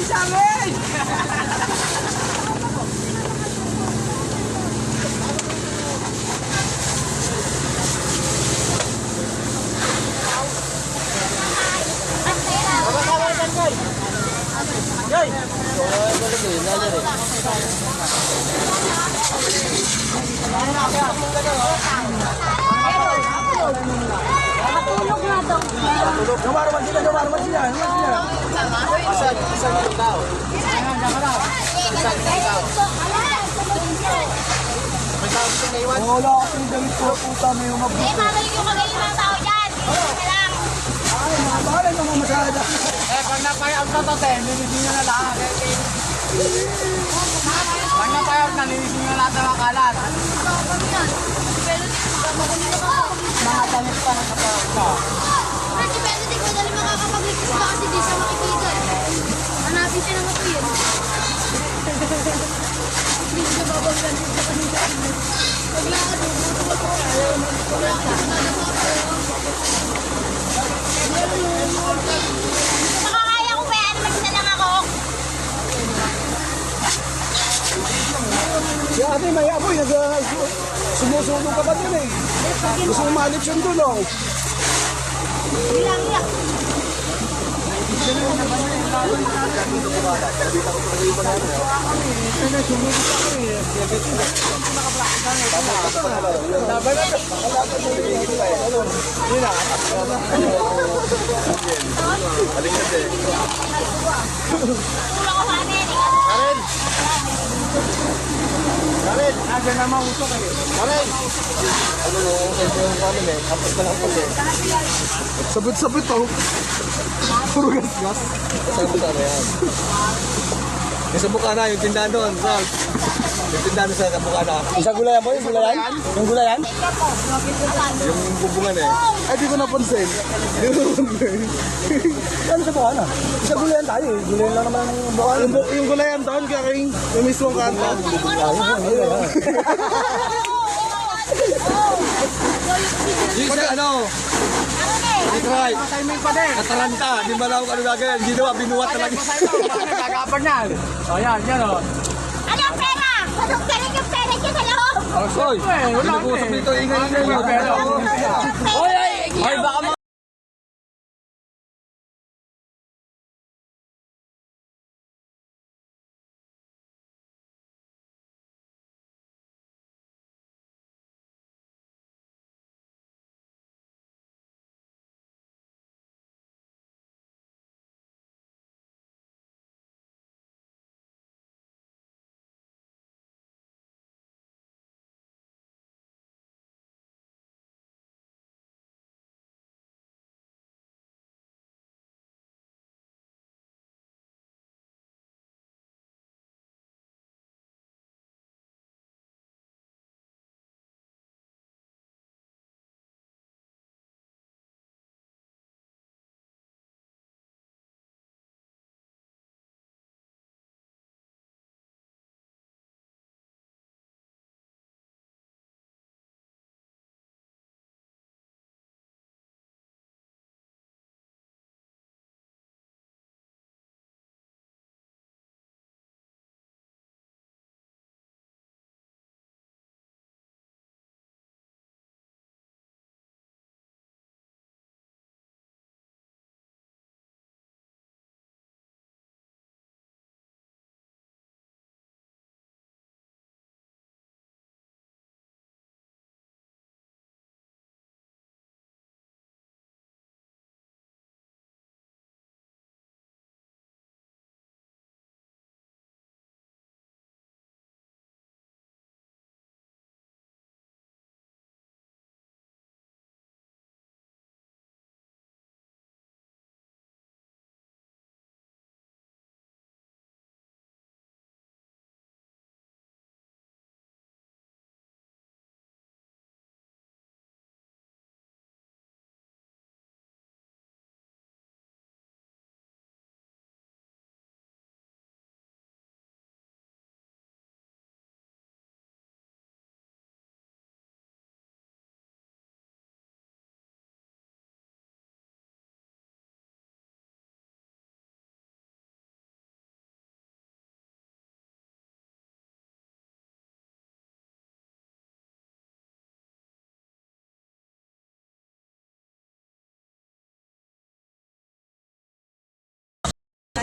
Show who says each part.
Speaker 1: sa amin! Yoy!
Speaker 2: Matulog nga daw.
Speaker 1: Dumaraman sila.
Speaker 3: Isang tao.
Speaker 1: Wala kasing damit ko, puta, may umabot.
Speaker 2: Eh, babalik yung magaling mga tao dyan. Sige lang.
Speaker 1: Ay, mga bahala ng mga masyada.
Speaker 3: Pag napayag na to, linisin nyo na lang. Pag napayag na, linisin nyo na lahat ng makalat. Mga damit pa na kapayag ka.
Speaker 2: Pero si Benedict, madali makakapagligtas ba kasi di siya makikita eh. Hanapin siya ng matuyin. Hindi siya babagyan siya kanina. Paglakad mo, makakaya ko ba yan? Mag-isa lang ako.
Speaker 1: Si ate may apoy, sumusunog ka ba dun eh? Gusto mo malip siya dun oh.
Speaker 2: Bilang iyak. Tulong ko sa amin.
Speaker 3: Karen! Nandiyan na mausok eh. Karen! Ano no? Ito yung kanin eh. Kapos na lang po eh.
Speaker 1: Sabit-sabit oh. Puro gas-gas.
Speaker 3: Saan ba tayo yan? Yung sa Bukana, yung tindahan doon. Saan? Yung tindahan doon sa Bukana.
Speaker 1: Isa gulayan mo, yung gulayan? Yung gulayan?
Speaker 3: Yung bubungan eh.
Speaker 1: Ay, di ko napansin. Di ko napansin. Ano sa buwan ah? Isa gulayan tayo eh. Gulayan lang naman ang buwan. Yung gulayan doon, kaking yung mismong kanta.
Speaker 3: Yung sa ano? It's right. Atalanta. Di ba lang ano gagawin? Ginawa, binuwat talaga. Nagkakapag na. O yan, yan o.
Speaker 2: Ano ang pera? Anong pera yung pera niya sa loob?
Speaker 3: Oy, nag-uusap dito. Ingay-ingay yung pera.
Speaker 2: Oy,
Speaker 3: Ay, baka